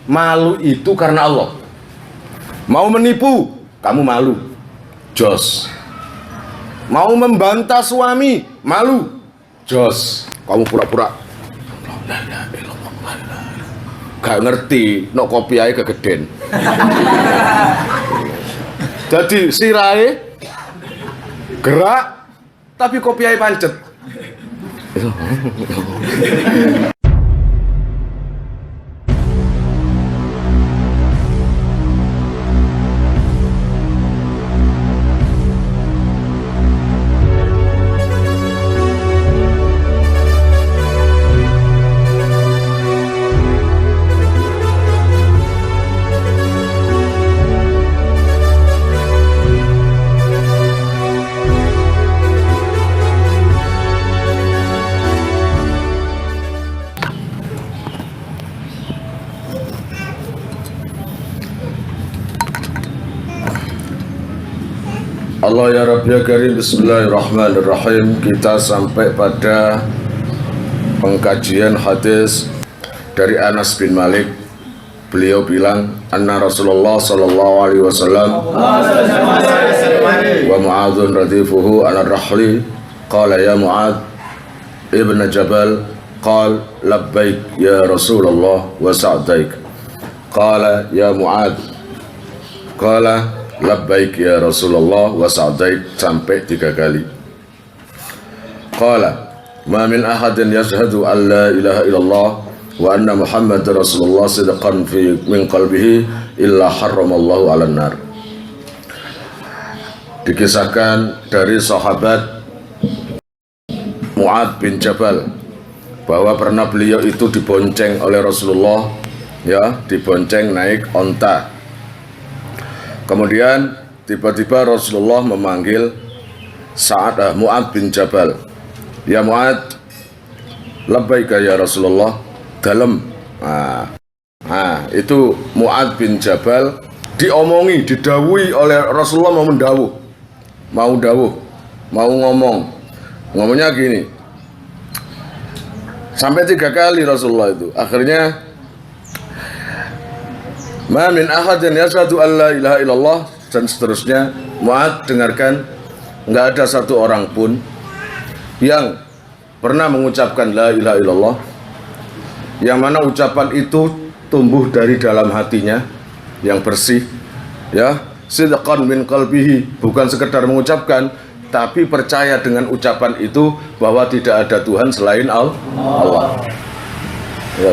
Malu itu karena Allah. Mau menipu, kamu malu. Jos. Mau membantah suami, malu. Jos. Kamu pura-pura gak ngerti, no kopi aja kegeden. Jadi sirai gerak, tapi kopi aja pancet. Allah ya Rabbi ya Karim, bismillahirrahmanirrahim. Kita sampai pada pengkajian hadis dari Anas bin Malik. Beliau bilang, anna Rasulullah sallallahu alaihi wasallam wa Mu'adzun radifuhu ala rahli qala ya Mu'adz ibn Jabal qala labbaik ya Rasulullah wa sa'daik qala ya Mu'adz qala labbaik ya Rasulullah wa sa'daik sampai 3 kali. Qala ma min ahadin yashhadu an la ilaha illallah wa anna Muhammadar Rasulullah sidqan fi min qalbihi illa harramallahu 'alan nar. Dikisahkan dari sahabat Mu'adz bin Jabal bahwa pernah beliau itu dibonceng oleh Rasulullah, ya, dibonceng naik onta. Kemudian tiba-tiba Rasulullah memanggil Mu'adz bin Jabal. Ya Mu'adz, labbaika ya Rasulullah, dalem. Itu Mu'adz bin Jabal diomongi, didawuhi oleh Rasulullah, mau ngomong. Ngomongnya gini. Sampai 3 kali Rasulullah itu. Akhirnya ma min ahadin yashhadu an la ilaha illallah, dan seterusnya. Mu'adz, dengarkan, enggak ada satu orang pun yang pernah mengucapkan la ilaha illallah yang mana ucapan itu tumbuh dari dalam hatinya yang bersih, ya, sidqan min qalbihi, bukan sekedar mengucapkan tapi percaya dengan ucapan itu bahwa tidak ada Tuhan selain Allah. Ya,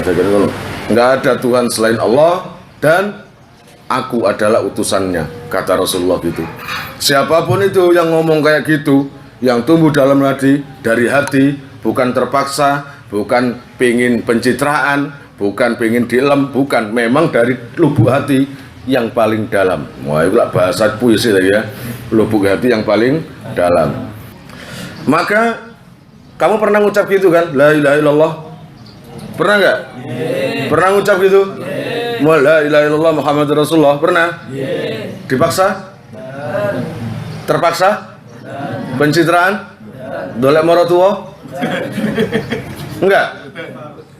enggak ada Tuhan selain Allah dan aku adalah utusannya, kata Rasulullah gitu. Siapapun itu yang ngomong kayak gitu, yang tumbuh dalam hati, dari hati, bukan terpaksa, bukan pengin pencitraan, bukan pengin dilem, bukan, memang dari lubuk hati yang paling dalam. Wah, itu bahasa puisi lagi ya, lubuk hati yang paling dalam. Maka kamu pernah ngucap gitu kan, la ilaha illallah? Pernah nggak? Pernah ngucap gitu? La ilaha illallah Muhammadur Rasulullah, pernah? Dipaksa? Terpaksa? Pencitraan? Dolek morotuwo? Enggak?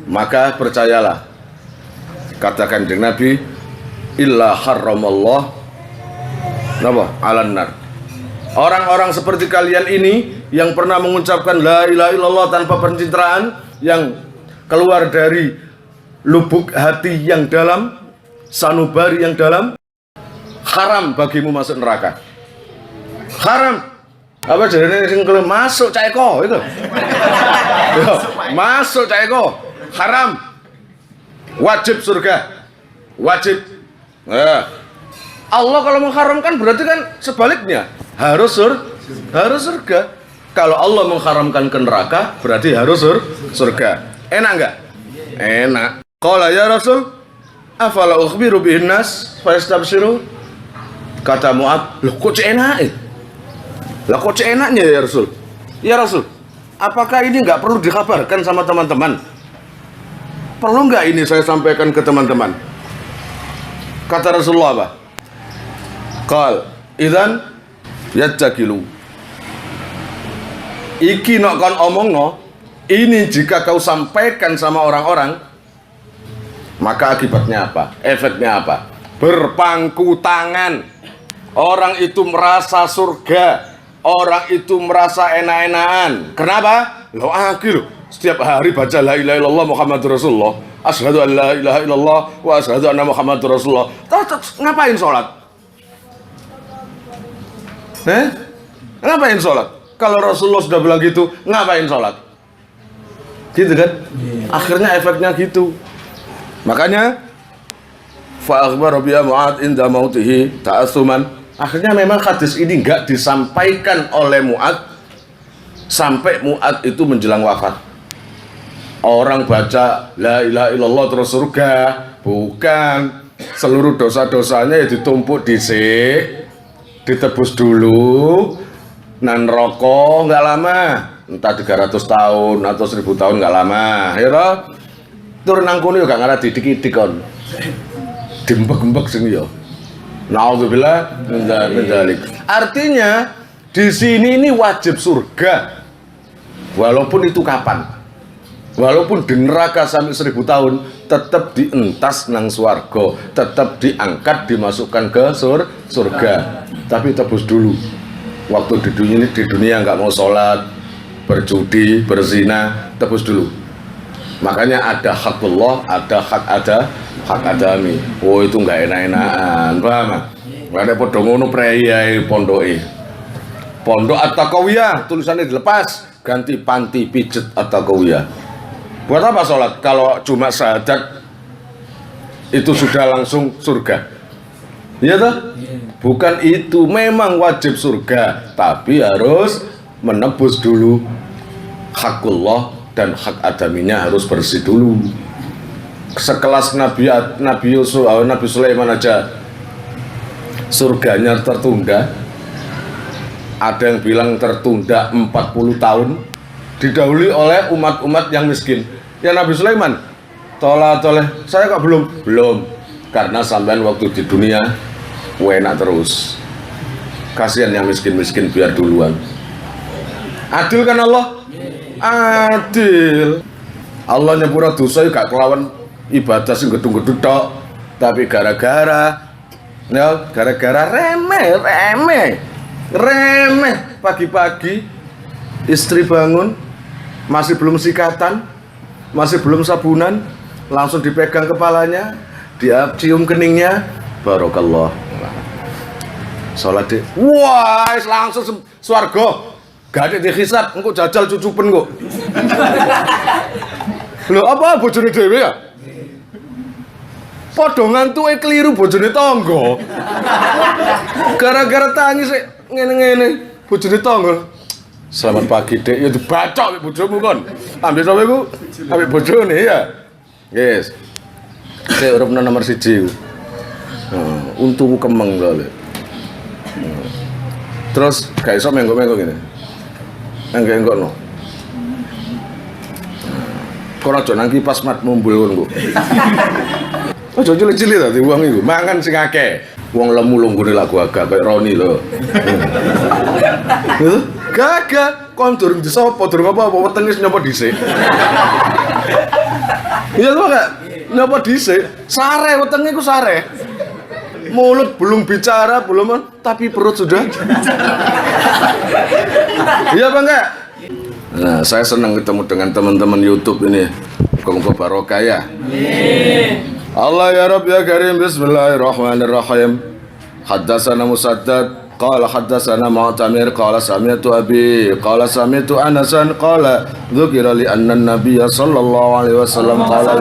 Maka percayalah, katakan dengan Nabi, illa harramallah napa? 'Alan nar. Orang-orang seperti kalian ini yang pernah mengucapkan la ilaha illallah tanpa pencitraan, yang keluar dari lubuk hati yang dalam, sanubari yang dalam, haram bagimu masuk neraka. Haram. Apa jadinya sing masuk Cak Eko itu? Yo, masuk Cak Eko. Haram. Wajib surga. Wajib. Allah kalau mengharamkan berarti kan sebaliknya, harus surga. Kalau Allah mengharamkan ke neraka berarti harus surga. Enak enggak? Enak. Qala ya Rasul, afala ukhbiru bihin nas fa yastabshiru? Kata Mu'adz, loh kok enak? Lah kok enaknya ya Rasul? Ya Rasul, apakah ini enggak perlu dikabarkan sama teman-teman? Perlu enggak ini saya sampaikan ke teman-teman? Kata Rasulullah apa? Qal, idzan yattakilu. Iki nok kon omongno, ini jika kau sampaikan sama orang-orang, Maka akibatnya apa? Efeknya apa? Berpangku tangan. Orang itu merasa surga, orang itu merasa enak-enakan. Kenapa? Lo akil setiap hari baca la ilaha illallah Muhammadur Rasulullah, asyhadu an la ilaha illallah wa asyhadu anna Muhammadur Rasulullah. Terus ngapain sholat? Ngapain sholat? Kalau Rasulullah sudah bilang gitu, ngapain sholat? Gitu kan? Akhirnya efeknya gitu. Makanya fa akhbara bi Mu'ad inda mautihi ta'assuman. Akhirnya memang hadis ini enggak disampaikan oleh Mu'ad sampai Mu'ad itu menjelang wafat. Orang baca la ilaha illallah terus surga, bukan. Seluruh dosa-dosanya ya ditumpuk dhisik, ditebus dulu. Nan rokok enggak lama, entah 300 tahun atau 1000 tahun enggak lama, ya toh. Turun nang kono yo gak ngarah didik-didik kon. Dimbek-mbek sing yo. Nauzubillah min dzalik. Artinya di sini ini wajib surga. Walaupun itu kapan? Walaupun di neraka sampai 1000 tahun tetap dientas nang swarga, tetap diangkat dimasukkan ke surga. Tapi tebus dulu. Waktu di dunia nggak mau sholat, berjudi, berzina, tebus dulu. Makanya ada hakullah, ada hak adami. Oh itu nggak enak-enakan, paham? Nggak ada podong ngono prei pondoke. Pondok At-Taqawiyah tulisannya dilepas, ganti panti pijet At-Taqawiyah. Buat apa sholat kalau cuma syahadat itu sudah langsung surga? Iya toh? Bukan itu, memang wajib surga, tapi harus menebus dulu hakullah dan hak adaminya harus bersih dulu. Sekelas Nabi Sulaiman aja surganya tertunda. Ada yang bilang tertunda 40 tahun, didahului oleh umat-umat yang miskin. Ya Nabi Sulaiman, toleh, saya kok belum, karena sampean waktu di dunia enak terus. Kasihan yang miskin-miskin biar duluan. Adil kan Allah? Adil. Allah nyepura dosa gak kelawan ibadah sing gedung-gedung tok, tapi gara-gara remeh pagi-pagi istri bangun masih belum sikatan, masih belum sabunan, langsung dipegang kepalanya, dia cium keningnya, barokallah. Sholat deh, wah langsung swarga, gak ada dihisab, engkau jajal cucupen kok. Loh apa bojone dhewe ya? Podongan tuh keliru bojone tangga. Gara-gara tangis ngene-ngene bojone tangga. Selamat pagi Dek, ya dibacok mek bojomu kon. Ambil sampe ku, ambil bojone ya. Yes. Saya urip nomor 1. Untuku kemeng lho. Terus gak iso menggok-menggok ngene. Enggak no. Kok aja nang kipas mat mumbul ngono. Aja cilik-cilik ta wong iku, mangan sing akeh. Wong lemu lunggune lak gagak kaya Roni lho. Gagak kon durung disopo, durung apa-apa wetenge nyopo dhisik. Iya lho Kak, nyopo dhisik, sare wetenge ku sare. Mulut belum bicara, tapi perut sudah. Iya Bang Kak? Nah, saya senang ketemu dengan teman-teman YouTube ini. Muka-muka barokah ya. Allah ya Rabb ya Karim, bismillahirrahmanirrahim. Haddatsana Musaddad qala haddatsana Mu'tamir qala sami'tu abi qala sami'tu Anasan qala dzukira li anna an-nabiy sallallahu alaihi wasallam qala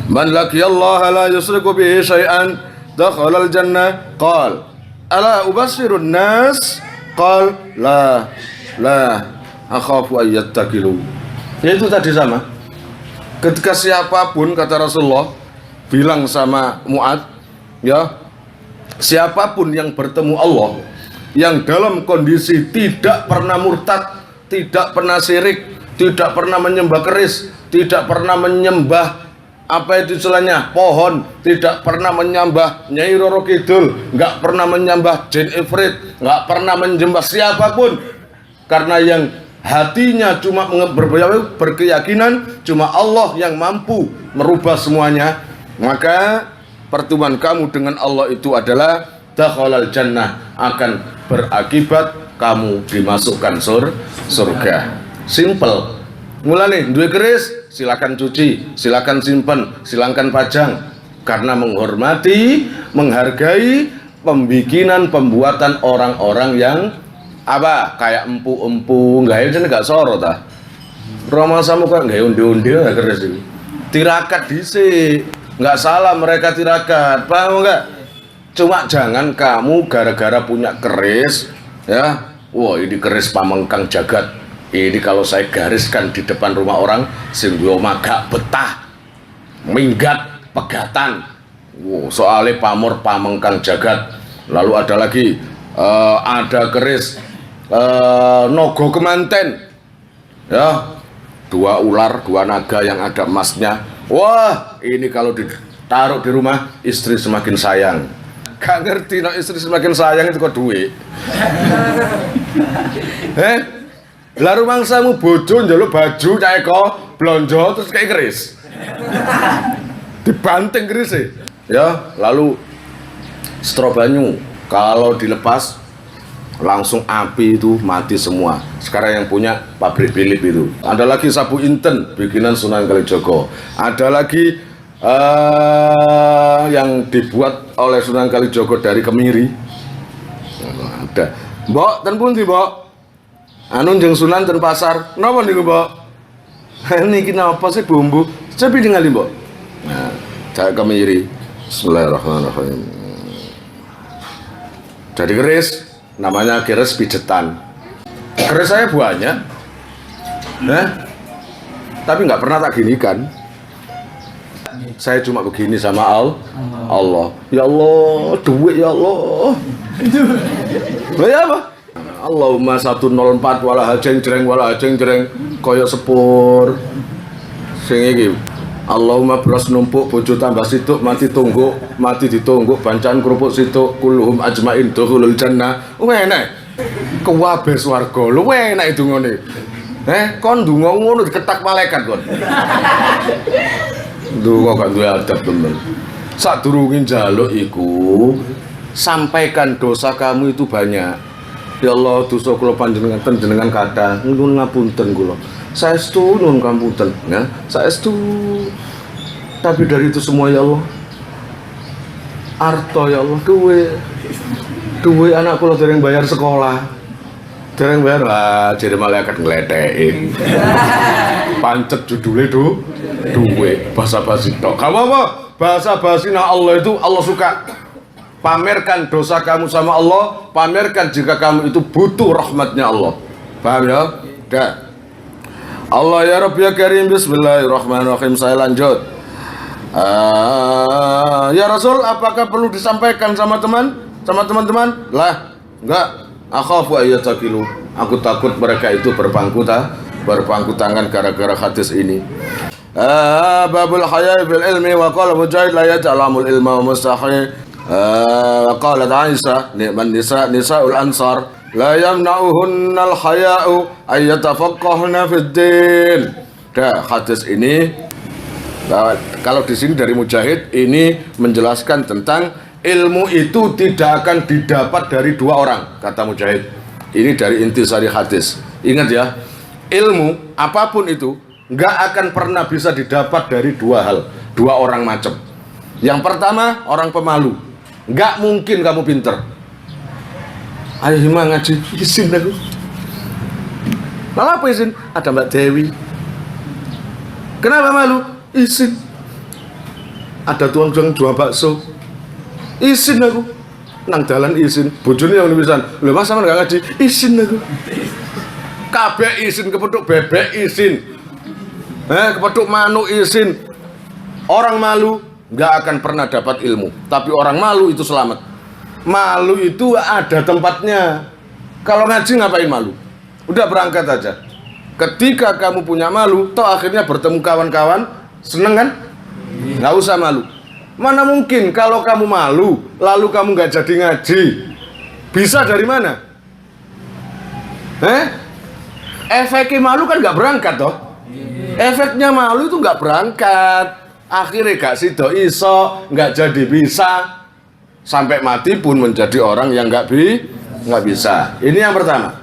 man laqiyallaha la yusriku bihi syai'an dakhala al-jannah qala ala ubashirun nas qala la akhafu ayyattakilu. Itu tadi sama. Ketika siapapun kata Rasulullah bilang sama Mu'ad, ya, siapapun yang bertemu Allah yang dalam kondisi tidak pernah murtad, tidak pernah syirik, tidak pernah menyembah keris, tidak pernah menyembah apa itu istilahnya pohon, tidak pernah menyembah Nyai Roro Kidul, nggak pernah menyembah Jin Ifrit, nggak pernah menyembah siapapun, karena yang hatinya cuma berkeyakinan cuma Allah yang mampu merubah semuanya, maka pertemuan kamu dengan Allah itu adalah dakhalal jannah, akan berakibat kamu dimasukkan surga. Simple. Mulane duwe keris, silakan cuci, silakan simpen, silakan pajang, karena menghormati, menghargai pembuatan orang-orang yang apa kayak empu-empu gawe jenenge gak soro ta. Roma samu kok gawe undi-undi ya keris iki. Tirakat dhisik. Enggak salah mereka tirakat. Paham enggak? Cuma jangan kamu gara-gara punya keris ya. Wah, ini keris Pamengkang Jagat. Ini kalau saya gariskan di depan rumah orang sing gak betah. Minggat pegatan. Wow, soalnya pamor Pamengkang Jagat. Lalu ada lagi ada keris Nogo Kemanten. Ya, 2 ular, 2 naga yang ada emasnya. Wah, ini kalau ditaruh di rumah istri semakin sayang. Gak ngerti no, istri semakin sayang itu kok duit. Lah rumangsamu bojo njaluk baju cah eko blonjo terus kayak keris. Dibanting keris ya, lalu setro banyu kalau dilepas langsung api itu mati semua. Sekarang yang punya pabrik Philip itu. Ada lagi sabu inten bikinan Sunan Kalijogo. Ada lagi yang dibuat oleh Sunan Kalijogo dari kemiri. Ada. Mbok ten pundi, Mbok? Anu jeung Sunan ten pasar. Napa niku, Mbok? Niki napa sih bumbu? Cobi ningali, Mbok. Nah, saya kemiri. Bismillahirrahmanirrahim. Jadi keris namanya keris pijetan. Keris saya banyak, tapi nggak pernah tak ginikan. Saya cuma begini sama Allah. Ya Allah, duit ya Allah. Lah ya apa? Allahumma 104 wala hajeng jreng koyok sepur. Sing iki. Allahumma beras numpuk bojo tambah situk mati ditungguk bancan kerupuk situk kulluhum ajmain dukhulul jannah. Enak. Kuwabe swarga. Lu enak dungane. Kon ndonga ngono diketak malaikat kon. Ndonga gak duwe adab temen. Sadurunge njaluk iku sampaikan dosa kamu itu banyak. Ya Allah, dosa kula panjenengan kathah. Nuwun ngapunten kula. Saestu nuwun ngapunten ya. Saestu. Tapi dari itu semua ya Allah. Arto ya Allah, duwe anak kula dereng bayar sekolah. Dereng bayar jadi malaikat ngledeki. Pancet judule duwe basa-basi tok. Kamu apa? Basa-basi nah Allah itu Allah suka. Pamerkan dosa kamu sama Allah, pamerkan jika kamu itu butuh rahmatnya Allah. Paham ya? Dah. Allah ya Rabbi ya Karim, bismillahirrahmanirrahim. Saya lanjut. Ya Rasul, apakah perlu disampaikan sama teman-teman? Lah, enggak. Akhafu ayyatakilu. Aku takut mereka itu berpangku tangan gara-gara hadis ini. Babul hayai bil ilmi wa qala mujahid la yaj'alamul ilma wa mustahil. Qalat Aisyah ni'man nisa'ul ansar la yamna'uhunnal haya'u ay yatafaqqahna fid din. Hadis ini kalau di sini dari Mujahid ini menjelaskan tentang ilmu itu tidak akan didapat dari 2 orang, kata Mujahid. Ini dari intisari hadis. Ingat ya, ilmu apapun itu nggak akan pernah bisa didapat dari 2 hal, 2 orang macam. Yang pertama, orang pemalu. Nggak mungkin kamu pinter. Ayo hima ngaji, izin aku. Malah apa izin? Ada Mbak Dewi. Kenapa malu? Izin. Ada tuang jual bakso. Izin aku. Nang dalan izin. Bojone yang nulisan. Lho Mas sampean nggak ngaji? Izin aku. Kabeh izin, kepethuk bebek izin. Kepethuk manuk izin. Orang malu nggak akan pernah dapat ilmu, tapi orang malu itu selamat. Malu itu ada tempatnya. Kalau ngaji ngapain malu? Udah berangkat aja. Ketika kamu punya malu, toh akhirnya bertemu kawan-kawan, seneng kan? Nggak usah malu. Mana mungkin kalau kamu malu, lalu kamu nggak jadi ngaji? Bisa dari mana? Efeknya malu kan nggak berangkat toh. Efeknya malu itu nggak berangkat. Akhirnya gak sido iso, nggak jadi bisa. Sampai mati pun menjadi orang yang nggak bisa. Ini yang pertama.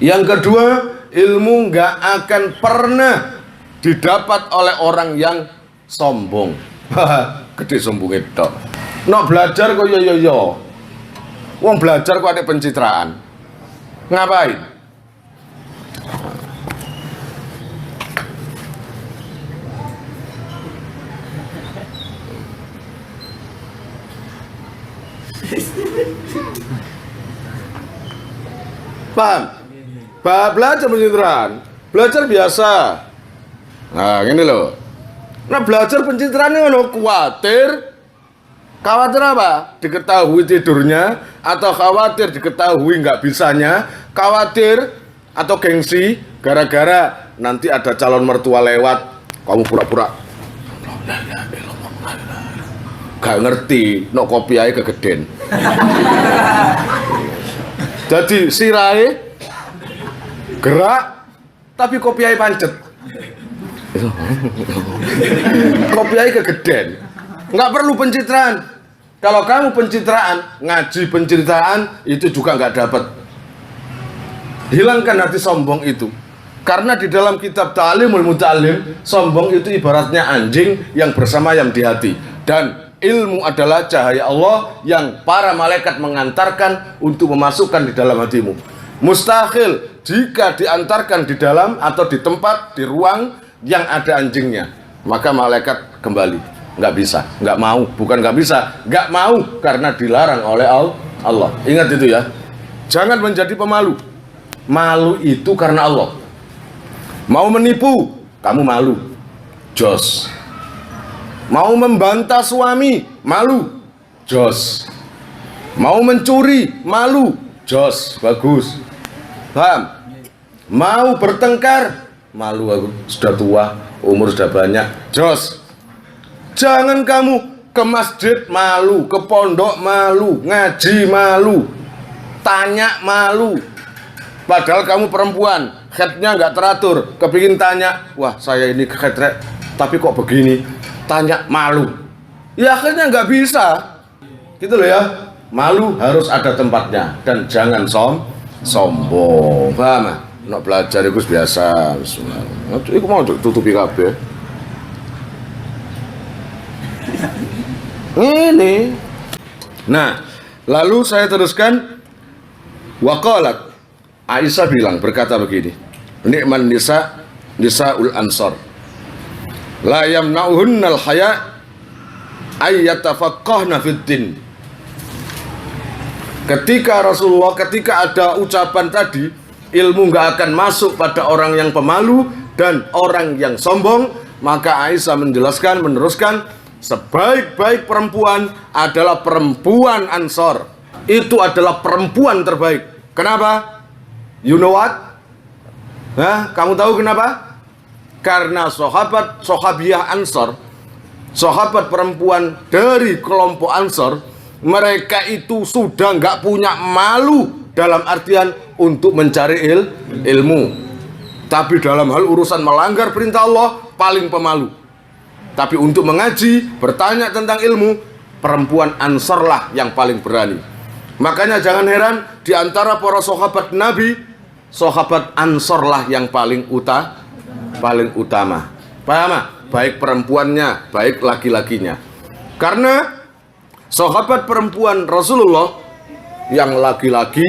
Yang kedua, ilmu nggak akan pernah didapat oleh orang yang sombong. Gede sombong itu. No belajar kok yo. Wong belajar kok ada pencitraan. Ngapain? Paham? Belajar pencitraan, belajar biasa. Nah, gini loh. Nah, belajar pencitraan ini loh, khawatir apa? Diketahui tidurnya, atau khawatir diketahui nggak bisanya, khawatir atau gengsi gara-gara nanti ada calon mertua lewat, kamu pura-pura gak ngerti, no kopi aja kegeden. Jadi sirai gerak, tapi kopi aja pancet. Kopi aja kegeden. Nggak perlu pencitraan. Kalau kamu pencitraan, ngaji pencitraan itu juga nggak dapat. Hilangkan hati sombong itu. Karena di dalam kitab Ta'limul Muta'allim, sombong itu ibaratnya anjing yang bersama ayam di hati. Dan ilmu adalah cahaya Allah yang para malaikat mengantarkan untuk memasukkan di dalam hatimu. Mustahil jika diantarkan di dalam atau di tempat, di ruang yang ada anjingnya, maka malaikat kembali. Nggak bisa, nggak mau. Bukan nggak bisa, nggak mau karena dilarang oleh Allah. Ingat itu ya. Jangan menjadi pemalu. Malu itu karena Allah. Mau menipu, kamu malu. Jos. Mau membantah suami, malu, jos. Mau mencuri, malu, jos, bagus. Paham? Mau bertengkar, malu aku, sudah tua, umur sudah banyak, jos. Jangan kamu ke masjid malu, ke pondok malu, ngaji malu, tanya malu. Padahal kamu perempuan, headnya nggak teratur, kepingin tanya, wah saya ini head tapi kok begini? Tanya malu, ya akhirnya nggak bisa, gitu loh ya. Malu harus ada tempatnya dan jangan sombong. Paham? Nak belajar itu biasa. Itu mau tutupi kabeh. Ini. Nah, lalu saya teruskan. Waqalat, Aisyah bilang, berkata begini, Ni'man nisaul ansor, la yamna'uhunnal haya ayyatafaqqahna fiddin. Ketika ada ucapan tadi, ilmu nggak akan masuk pada orang yang pemalu dan orang yang sombong, maka Aisyah menjelaskan, meneruskan, sebaik-baik perempuan adalah perempuan Ansor. Itu adalah perempuan terbaik. Kenapa? You know what? Nah, kamu tahu kenapa? Karena sahabiah Ansor, sahabat perempuan dari kelompok Ansor, mereka itu sudah nggak punya malu dalam artian untuk mencari ilmu. Tapi dalam hal urusan melanggar perintah Allah, paling pemalu. Tapi untuk mengaji, bertanya tentang ilmu, perempuan Ansor lah yang paling berani. Makanya jangan heran, di antara para sahabat Nabi, sahabat Ansor lah yang paling utama. Paham? Baik perempuannya, baik laki-lakinya. Karena sahabat perempuan Rasulullah yang laki-laki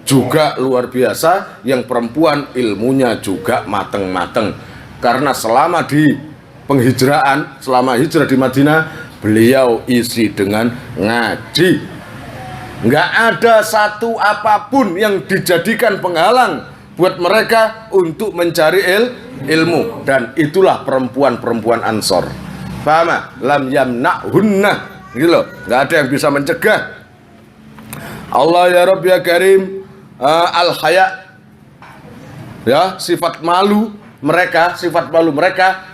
juga luar biasa, yang perempuan ilmunya juga mateng-mateng. Karena selama di penghijrahan, selama hijrah di Madinah, beliau isi dengan ngaji. Nggak ada satu apapun yang dijadikan penghalang buat mereka untuk mencari ilmu. Dan itulah perempuan-perempuan Ansor. Paham? Lam yamna'hunna, gitu loh. Nggak ada yang bisa mencegah. Allah ya Rabb ya Karim, al-haya, ya, sifat malu mereka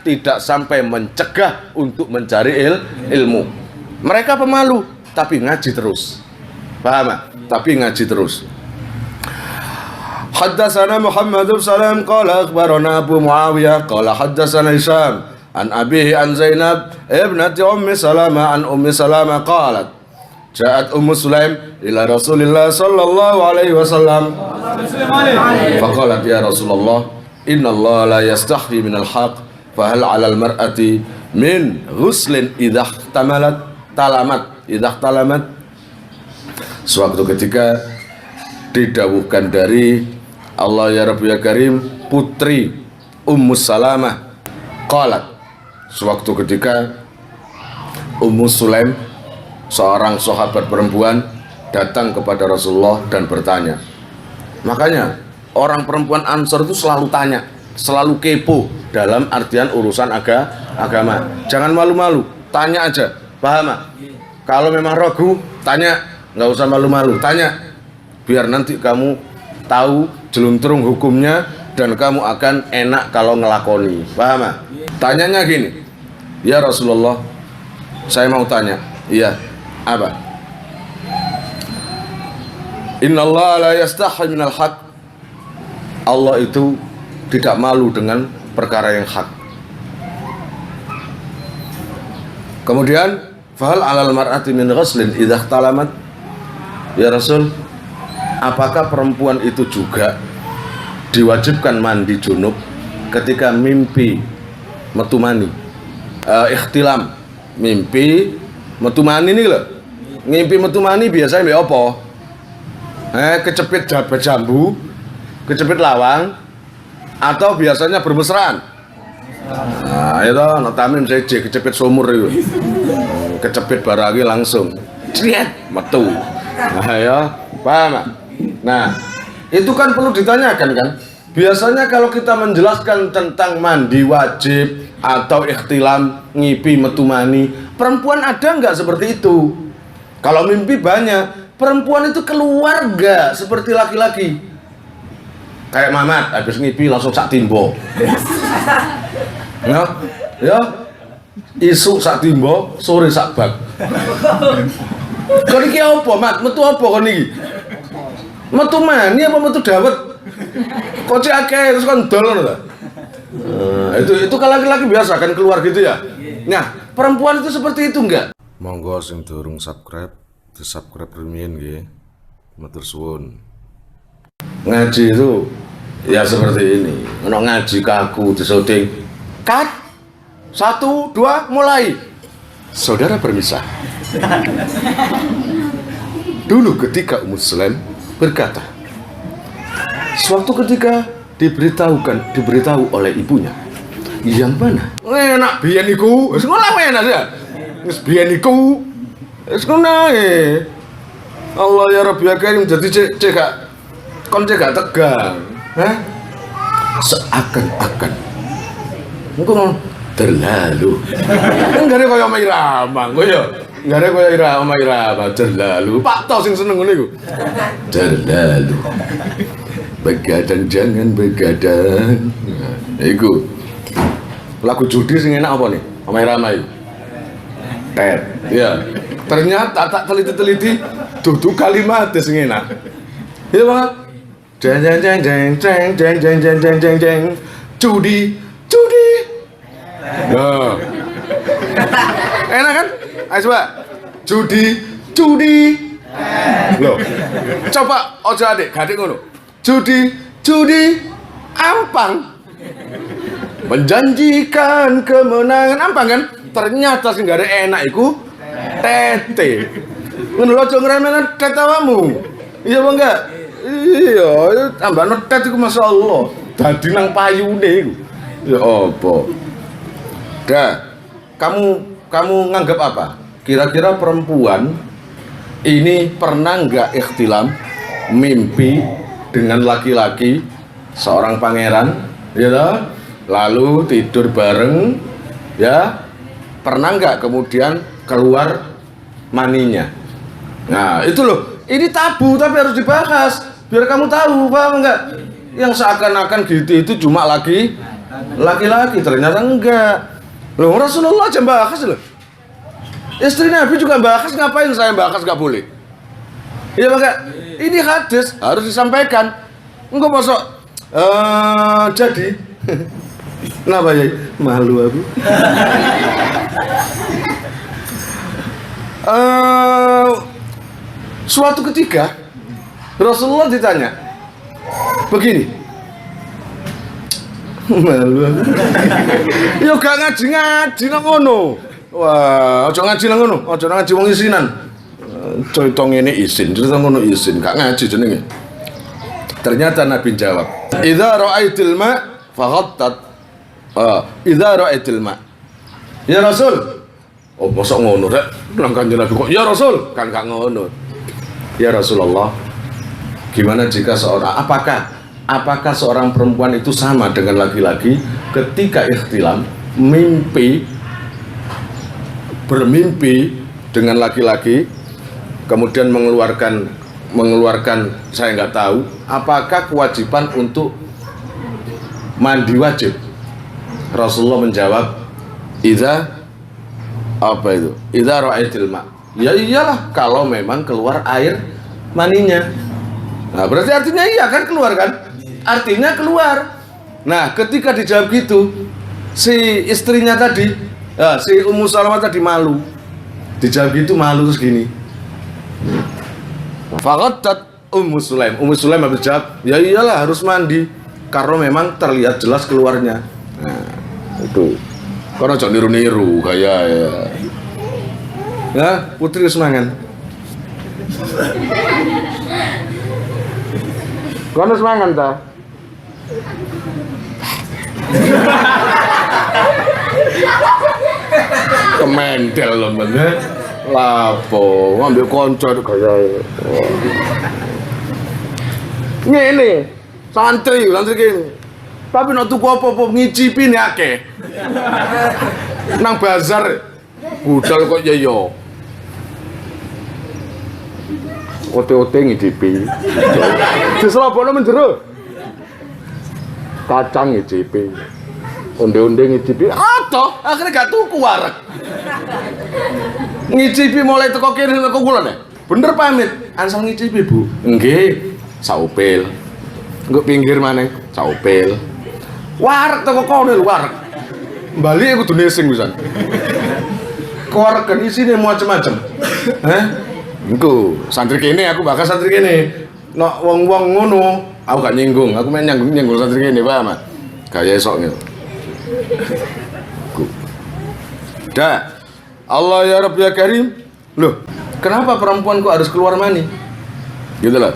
tidak sampai mencegah untuk mencari ilmu. Mereka pemalu tapi ngaji terus. Paham? Tapi ngaji terus. haddatsana Muhammad bin Salam qala akhbarana Abu Muawiyah qala haddatsana Hisham an abihi an Zainab ibnati Ummi Salamah an Ummi Salamah qalat ja'at Ummu Sulaim ila Rasulillah sallallahu alaihi wasallam faqalat ya Rasulullah inna Allah la yastahyi minal haqq fahal 'alal mar'ati min ghuslin idha talamat. Suatu ketika didawuhkan dari Allah ya Rabbi ya Karim putri Ummu Salamah qalat sewaktu ketika Ummu Sulaim seorang sahabat perempuan datang kepada Rasulullah dan bertanya. Makanya orang perempuan Ansor itu selalu tanya, selalu kepo dalam artian urusan agama. Jangan malu-malu, tanya aja, paham? Kalau memang ragu, tanya, nggak usah malu-malu, tanya, biar nanti kamu tahu jeluntrung hukumnya dan kamu akan enak kalau ngelakoni, paham? Tanyanya gini, ya Rasulullah, saya mau tanya, iya, apa? Innallaha la yastahi minal haq. Allah itu tidak malu dengan perkara yang hak. Kemudian fahal 'alal mar'ati min ghuslin idza talamat. Ya Rasul, apakah perempuan itu juga diwajibkan mandi junub ketika mimpi metu mani? Ikhtilam, mimpi metu mani nih loh. Mimpi metu mani biasanya mbek apa? Kecepit jambu, kecepit lawang, atau biasanya bermesraan. Nah, itu tamim seje kecepit sumur itu. Kecepit baragi langsung. Ciet metu. Nah, ya, paham? Nah, itu kan perlu ditanyakan kan? Biasanya kalau kita menjelaskan tentang mandi wajib atau ikhtilam, ngipi metu mani, perempuan ada nggak seperti itu? Kalau mimpi banyak. Perempuan itu keluarga seperti laki-laki. Kayak Mamat habis ngipi langsung sak timbo. Ya. Isu sak timbo, sore sak bak. Kon iki apa, Mat? Metu apa kon iki? Metu mani apa metu dawet? Kok cek akeh terus kon dol ngono ta? Itu kalau laki-laki biasa kan keluar gitu ya. Nah, perempuan itu seperti itu enggak? Monggo sing durung subscribe di-subscribe rumiyin nggih. Matur suwun. Ngaji itu ya seperti ini. Ono ngaji kaku disyuting. Cut. 1 2 mulai. Saudara permisah. Dulu ketika Ummu Sulaim berkata, suatu ketika diberitahu oleh ibunya, yang mana? Enak biyen iku, wis ngono enak ya. Wis biyen iku wis ngono ae. Allah ya Rabbi ya Karim jadi cek gak tegang. Seakan-akan engko terlalu. Enggak ada kaya Omah Irama, ya. Enggak ada kaya Omah Irama terlalu. Pak Tos sing seneng ngono iku. Terlalu. Begadang jangan begadang. Iku. Lagu judi sing enak apa nih? Omah Irama iku. Tet. Ya. Ternyata tak teliti-teliti dudu kalimat sing enak. Iya banget. Jeng jeng jeng jeng jeng jeng jeng jeng jeng jeng jeng. Judi. Nah. Enak kan? Ayo coba. Judi. Loh. Coba ojo adik, gadik ngono. Judi ampang. Menjanjikan kemenangan ampang kan? Ternyata sing gak ada enak iku tete. Ngono lho aja ngremenan tetawamu. Iya apa enggak? Iya, tambah netet iku masyaallah. Dadi nang payune iku. Ya apa? Dah, kamu nganggap apa? Kira-kira perempuan ini pernah nggak ikhtilam mimpi dengan laki-laki seorang pangeran, ya toh? Lalu tidur bareng, ya? Pernah nggak kemudian keluar maninya? Nah, itu loh. Ini tabu tapi harus dibahas biar kamu tahu, paham nggak? Yang seakan-akan gitu itu cuma laki-laki, ternyata enggak. Loh, Rasulullah aja bahas loh. Istri Nabi juga bahas, ngapain saya bahas nggak boleh? Iya enggak? Ini hadis harus disampaikan. Engko mosok jadi. Kenapa ya? Malu aku. Suatu ketika Rasulullah ditanya begini, malu aku. Yo gak ngaji nang ngono. Wah, aja ngaji nang ngono, aja ngaji wong isinan. Cerita ngene isin, cerita ngono isin, gak ngaji jenenge. Ternyata Nabi jawab, "Idza ra'aitil ma' faghattat." Idza ra'aitil ma'. Ya Rasul. Oh, mosok ngono rek. Nang Kanjeng Nabi kok, "Ya Rasul." Kan gak ngono. Ya Rasulullah, gimana jika apakah seorang perempuan itu sama dengan laki-laki ketika ikhtilam bermimpi dengan laki-laki kemudian mengeluarkan saya nggak tahu apakah kewajiban untuk mandi wajib? Rasulullah menjawab, idza ra'aitil ma'. Ya iyalah kalau memang keluar air maninya. Nah berarti artinya iya kan keluar kan? Artinya keluar. Nah ketika dijawab gitu, si istrinya tadi, si Ummu Salamah tadi malu. Dijawab gitu malu terus gini. Faqatat Ummu Sulaim habis jawab, ya iyalah harus mandi karena memang terlihat jelas keluarnya. Nah itu. Karena jangan niru-niru kayak ya putri semangan. Kono semangan ta? Kemendel lho men. Lapo ngambil konco kaya. Ngene, santri kene. Tapi nek tuku apa-apa ngicipi nek akeh. Nang bazar budal kok ya yo. Ote-ote ngicipi. Diselobokno menjero. Kacang ngicipi. Onde-onde ngicipi. Adoh, akhirnya gak tuku wareg. Ngicipi mulai teko kene teko kulon ya. Bener pamit, ansal ngicipi, Bu. Nggih, saupil. Engko pinggir maneh, saupil. Wareg teko kono lho, wareg. Bali kudu nesing pisan. Wareg kan isine macam-macam. Heh? Engko santri kene aku bakal santri kene. Nek wong-wong ngono, aku gak nyinggung, aku main nyinggung santri kene, paham? Gaya esok ngene. Dah. Allah ya Rabb ya Karim. Loh, kenapa perempuan kok harus keluar mani? Gitu loh.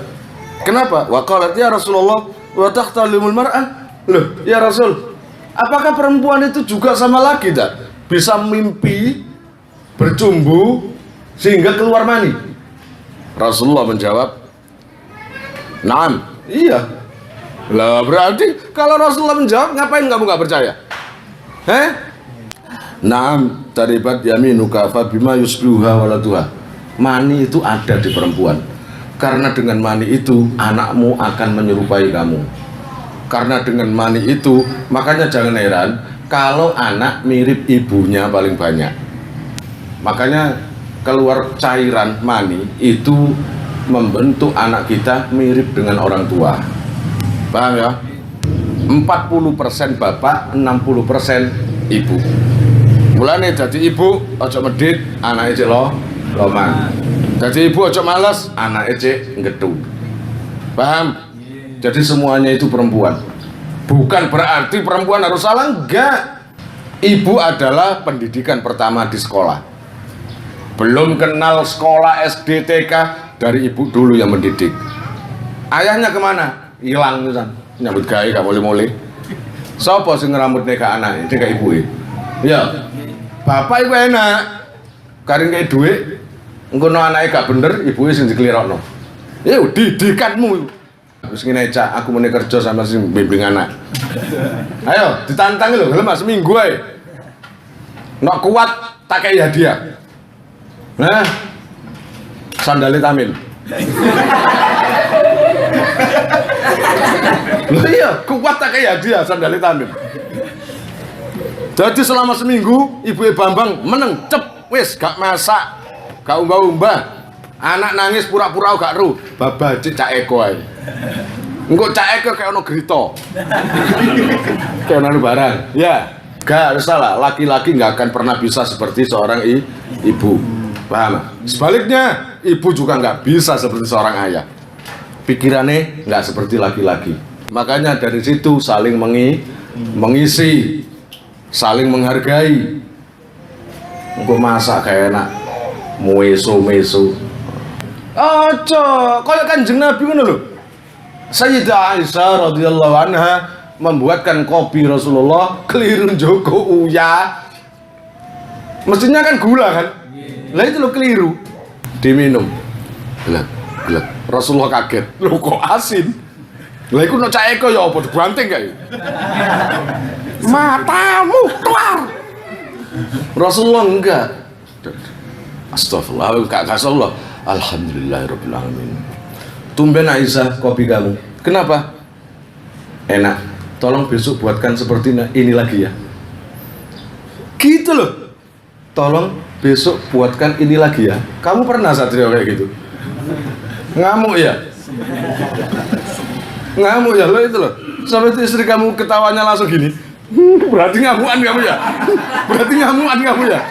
Kenapa? Wa qalat ya Rasulullah wa tahtalimul mar'ah. Loh, ya Rasul, apakah perempuan itu juga sama laki tak? Bisa mimpi bercumbu sehingga keluar mani? Rasulullah menjawab, "Naam." Iya. Lah berarti kalau Rasulullah menjawab, ngapain kamu nggak percaya? Naam, taribat yaminuka fa bima yusbihuha walatuha. Mani itu ada di perempuan. Karena dengan mani itu anakmu akan menyerupai kamu. Karena dengan mani itu, makanya jangan heran kalau anak mirip ibunya paling banyak. Makanya keluar cairan mani itu membentuk anak kita mirip dengan orang tua. Paham ya? 40% bapak, 60% ibu. Mulane dadi ibu aja medhit, anake cek loman. Dadi ibu aja males, anake cek nggetu. Paham? Jadi semuanya itu perempuan. Bukan berarti perempuan harus salah, enggak. Ibu adalah pendidikan pertama di sekolah. Belum kenal sekolah SD TK, dari ibu dulu yang mendidik. Ayahnya kemana? Hilang kan. Nyambut gawe gak boleh-boleh. Sapa sing ngrambutne ka anake, cek ka ibuke. Ya. Bapak iku enak. Karing kaya dhuwit, engko anake gak bener, ibuke sing diklirokno. Ya didikanmu. Wis ngene cak, aku mene kerja sama sing bimbing anak. Ayo, ditantang lho, gelem seminggu ae. Nek kuat tak kei hadiah. Nah, sandale Tamil. Loh iya, kuat tak kei hadiah sandale Tamil. Jadi selama seminggu ibu Bambang meneng cep wis gak masak, gak umbah-umbah. Anak nangis pura-pura gak ru, babajik cak Eko ae. Engko cak Eko kayak ono grito. Kayak ono barang. Ya, gak salah. Laki-laki nggak akan pernah bisa seperti seorang ibu. Paham? Sebaliknya, ibu juga nggak bisa seperti seorang ayah. Pikirannya nggak seperti laki-laki. Makanya dari situ saling mengisi, saling menghargai. Engko masak kayak enak meso. Ojo, kaya Kanjeng Nabi ngono lho. Sayyidah Aisyah radhiyallahu anha membuatkan kopi Rasulullah keliru Joko Uya. Mestinya kan gula kan? Lah itu lo keliru. Diminum. Gelek. Rasulullah kaget. Loh kok asin? Lah iku nek cak Eko ya apa dibanting kae? Matamu keluar. Rasulullah enggak. Astagfirullah, Rasulullah. Alhamdulillahirabbil alamin. Tumben Aisyah kopi kamu. Kenapa? Enak. Tolong besok buatkan seperti ini lagi ya. Gitu loh. Tolong besok buatkan ini lagi ya. Kamu pernah Satrio kayak gitu? Ngamuk ya? Ngamuk ya lo itu loh. Sampai itu istri kamu ketawanya langsung gini. Berarti ngamuan kamu ya? Berarti ngamuan kamu ya?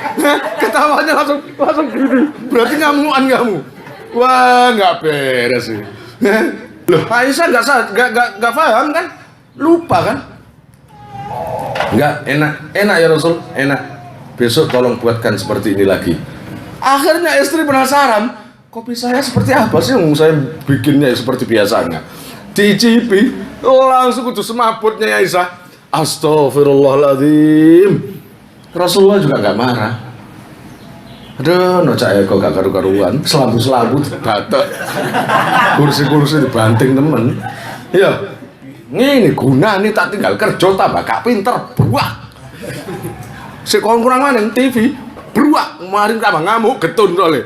Ketawanya langsung gini. Berarti ngamuan kamu. Wah, nggak beres sih. Loh, Aisyah nggak paham kan? Lupa kan? Nggak enak ya Rasul, enak. Besok tolong buatkan seperti ini lagi. Akhirnya istri penasaran, kopi saya seperti apa sih yang saya bikinnya seperti biasanya? Dicipi, langsung kudu semaputnya ya Aisyah. Astagfirullahaladzim. Rasulullah juga nggak marah. Aduh, no cak Eko gak karu-karuan, selambu batek, kursi dibanting temen. Ya, ini guna nih tak tinggal kerja tambah gak pinter, buah. Si kurang mana TV, buah, kemarin tambah ngamuk, getun soalnya.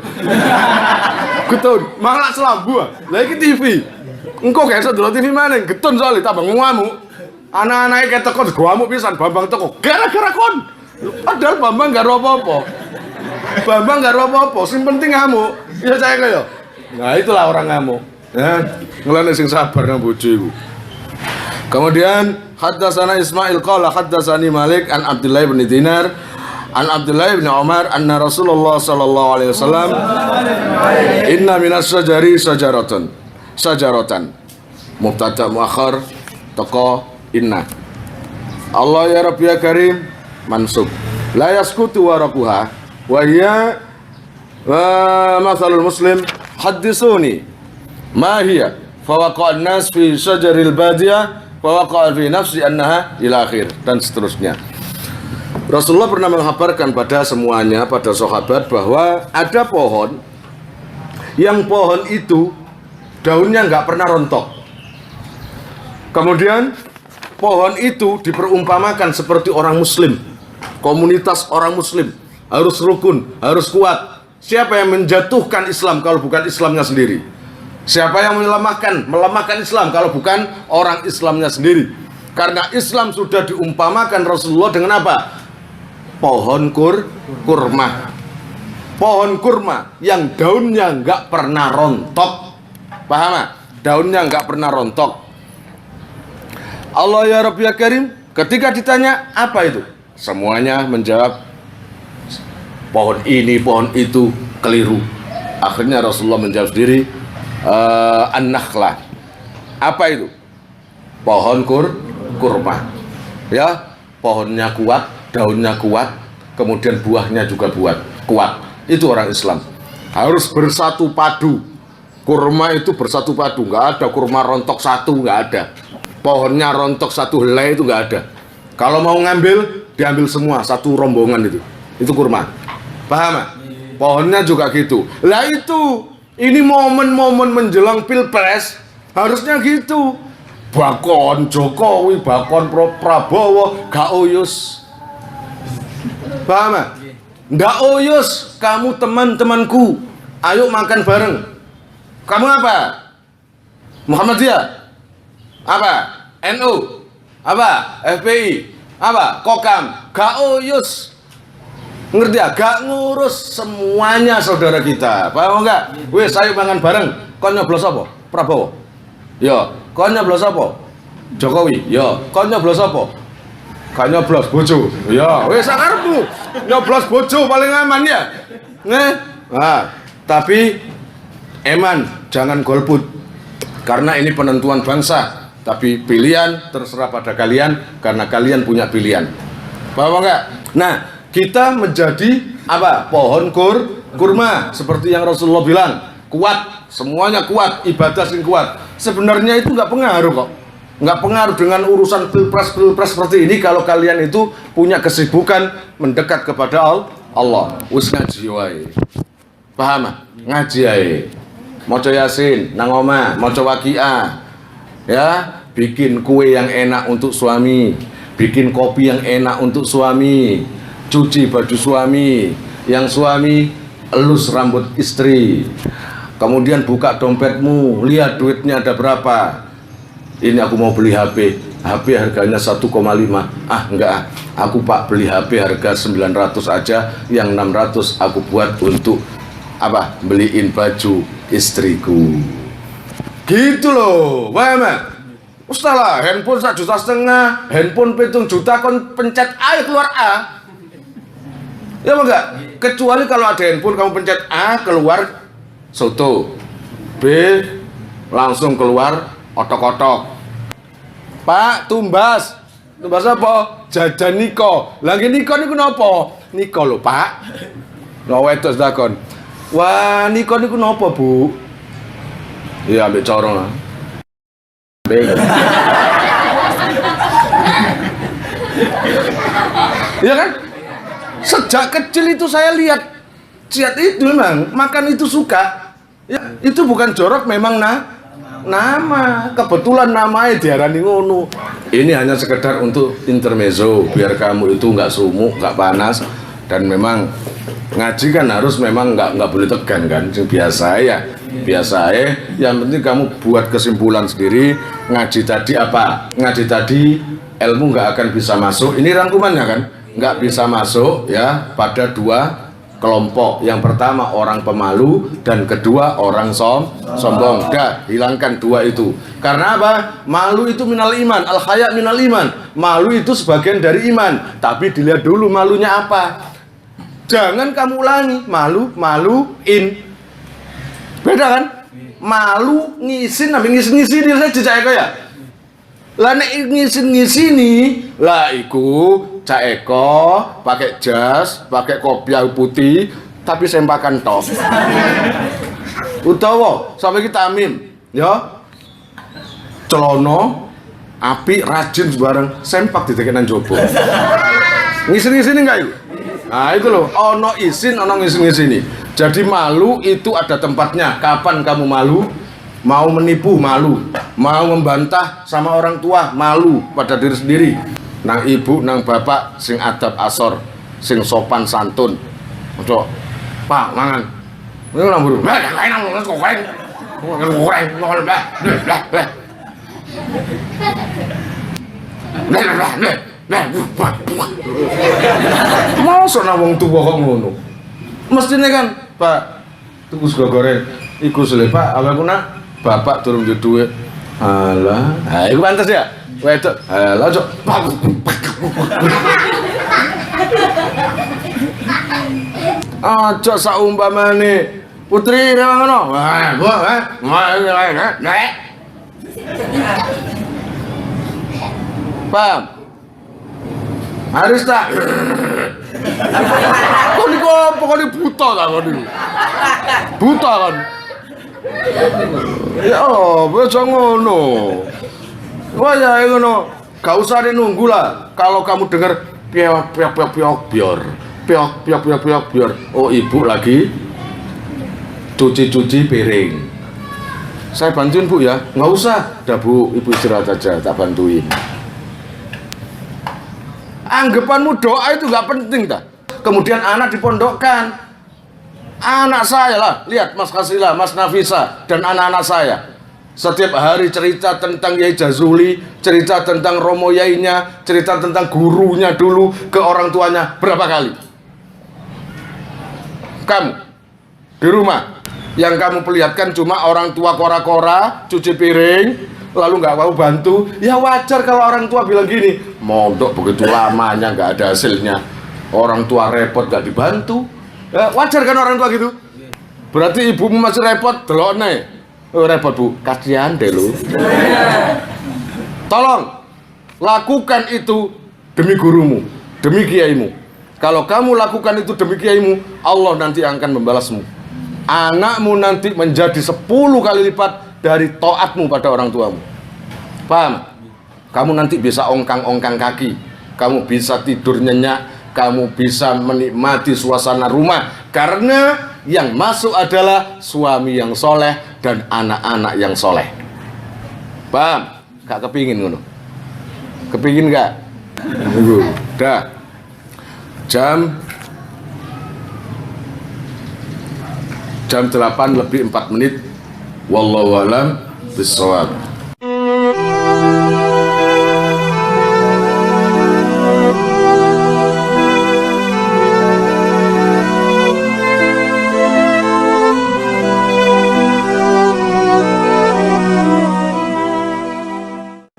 Getun, malah selambu, lagi TV. Engkau kayak dulu TV mana, getun soalnya tambah ngamuk. Anak-anaknya kayak teko ngamuk pisan, Bambang teko, gara-gara kon. Padahal Bambang gak ada apa-apa. Bambang gak ada apa-apa, yang penting ngamuk. Ya saya kaya. Nah itulah orang ngamuk. Ya, ngelane sing sabar nang bojo iku. Kemudian haddatsana Ismail qala haddatsani Malik an Abdullah bin Dinar an Abdullah bin Umar anna Rasulullah sallallahu alaihi wasallam inna minas syajari sajaratan mubtada muakhar taqa inna Allah ya Rabbi ya Karim mansub la yaskutu waraquha wahia masalul muslim haddisuni ma hiya fawaqa'an nas fi syajaril badiyah fawaqa'a fi nafsi annaha ila akhir dan seterusnya. Rasulullah pernah menghabarkan pada semuanya, pada sahabat bahwa ada pohon yang pohon itu daunnya nggak pernah rontok. Kemudian pohon itu diperumpamakan seperti orang muslim, komunitas orang muslim. Harus rukun, harus kuat. Siapa yang menjatuhkan Islam kalau bukan Islamnya sendiri? Siapa yang melemahkan Islam kalau bukan orang Islamnya sendiri? Karena Islam sudah diumpamakan Rasulullah dengan apa? Pohon kurma. Pohon kurma yang daunnya nggak pernah rontok. Paham? Daunnya nggak pernah rontok. Allah ya Rabbi ya Karim, ketika ditanya apa itu? Semuanya menjawab pohon ini, pohon itu, keliru. Akhirnya Rasulullah menjawab sendiri, an-nakhlah. Apa itu? Pohon kurma. Ya, pohonnya kuat, daunnya kuat, kemudian buahnya juga kuat. Itu orang Islam. Harus bersatu padu. Kurma itu bersatu padu, nggak ada kurma rontok satu, nggak ada. Pohonnya rontok satu helai itu nggak ada. Kalau mau ngambil, diambil semua satu rombongan itu. Itu kurma. Paham? Pohonnya juga gitu. Lah itu, ini momen-momen menjelang pilpres harusnya gitu. Bakon Jokowi, bakon Prabowo, gak uyus. Paham? Nggak uyus. Kamu teman-temanku, ayo makan bareng. Kamu apa? Muhammadiyah? Apa? NU? Apa? FPI? Apa? Kokam? Gak uyus. Ngerti ya? Gak ngurus semuanya saudara kita. Paham enggak? Wes ayo makan bareng. Kon nyoblos apa? Prabowo. Yo, Kon nyoblos apa? Jokowi. Ya, kon nyoblos apa? Gak nyoblos bojo. Ya, wis sakarepmu. Nyoblos bojo paling aman ya. Nah, tapi eman jangan golput. Karena ini penentuan bangsa. Tapi pilihan terserah pada kalian karena kalian punya pilihan. Paham enggak? Nah, kita menjadi apa? Pohon kurma seperti yang Rasulullah bilang, kuat, semuanya kuat, ibadah sing kuat. Sebenarnya itu enggak pengaruh kok. Enggak pengaruh dengan urusan pilpres seperti ini kalau kalian itu punya kesibukan mendekat kepada Allah. Wis ngaji wae. Paham? Ngaji ae. Maca Yasin nang omah, maca Waqiah. Ya, bikin kue yang enak untuk suami, bikin kopi yang enak untuk suami, cuci baju suami, yang suami elus rambut istri. Kemudian buka dompetmu, lihat duitnya ada berapa. Ini aku mau beli HP harganya 1,5. Enggak, aku Pak beli HP harga 900 aja, yang 600 aku buat untuk apa? Beliin baju istriku. Gitu loh, paham? Ustalah, handphone 1,5 juta, handphone 7 juta, kon pencet A keluar A. Ya enggak? Kecuali kalau ada handphone kamu pencet A keluar soto, B langsung keluar otok-otok. Pak, tumbas apa? Jajan Niko. Lagi Niko niku napa? Niko lho, Pak. Lho wedok takon. Wah, Niko niku napa, Bu? Iya, ambil corong lah. Iya kan? Sejak kecil itu saya lihat itu memang makan itu suka. Ya, itu bukan jorok, memang nama. Kebetulan namanya diarani ngono. Ini hanya sekedar untuk intermezzo biar kamu itu nggak sumuk, nggak panas, dan memang ngaji kan harus memang nggak boleh tegang kan, biasa ya. Yang penting kamu buat kesimpulan sendiri. Ngaji tadi apa? Ngaji tadi ilmu nggak akan bisa masuk. Ini rangkumannya kan, nggak bisa masuk ya pada dua kelompok. Yang pertama orang pemalu dan kedua orang sombong. Dah, hilangkan dua itu. Karena apa? Malu itu minal iman, al haya minal iman. Malu itu sebagian dari iman. Tapi dilihat dulu malunya apa. Jangan kamu ulangi maluin. Beda kan? Malu ngisin, tapi ngisi dia saja cak Eko ya. Lah nek ngisi nih, lah iku cak Eko pakai jas, pakai kopiah putih, tapi sempakan top. Utawa sampai kita amin, ya. Celono api rajin bareng sempak di tekenan jopo. Ngisi enggak yuk? Nah itu loh, ono isin, ono ngisi-ngisi. Jadi malu itu ada tempatnya. Kapan kamu malu? Mau menipu malu, mau membantah sama orang tua malu pada diri sendiri. Nang ibu, nang bapak sing adab asor, sing sopan santun. Ojo, Pak mangan. Ini nang buru. Masa nang wong tuwa kok ngono? Mestine kan, Pak, tuku sego goreng. Iku sele, Pak, awakku nak bapak turun di duit. Alah, iku pantes ya? Wedok. Alah, ojo. Aja saumpamane putri nang ngono. Paham? Harus tak? Kok niku pokoknya buta tak kok niku. Buta kan. Ya aja ngono. Wah ya ngono. Gak usah nunggu lah. Kalau kamu dengar piok bior. Oh, ibu lagi cuci piring. Saya bantuin Bu ya. Nggak usah. Dah Bu, ibu istirahat aja, tak bantuin. Anggapanmu doa itu nggak penting dah. Kemudian anak dipondokkan. Anak saya lah, lihat Mas Kasila, Mas Nafisa, dan anak-anak saya. Setiap hari cerita tentang Yai Jazuli, cerita tentang Romo Yainya, cerita tentang gurunya dulu ke orang tuanya. Berapa kali? Kamu di rumah yang kamu perlihatkan cuma orang tua kora-kora, cuci piring, lalu nggak mau bantu, ya wajar kalau orang tua bilang gini, mondok begitu lamanya nggak ada hasilnya, orang tua repot nggak dibantu, ya, wajar kan orang tua gitu. Berarti ibumu masih repot, delokne. Oh, repot bu, kasihan deh lu. Tolong lakukan itu demi gurumu, demi kiaimu. Kalau kamu lakukan itu demi kiaimu, Allah nanti akan membalasmu. Anakmu nanti menjadi 10 kali lipat dari taatmu pada orang tuamu. Paham? Kamu nanti bisa ongkang-ongkang kaki, kamu bisa tidur nyenyak, kamu bisa menikmati suasana rumah, karena yang masuk adalah suami yang soleh dan anak-anak yang soleh. Paham? Gak kepingin ngono? Kepingin gak? Udah. Jam 8 lebih 4 menit. Wallahu a'lam bishawab.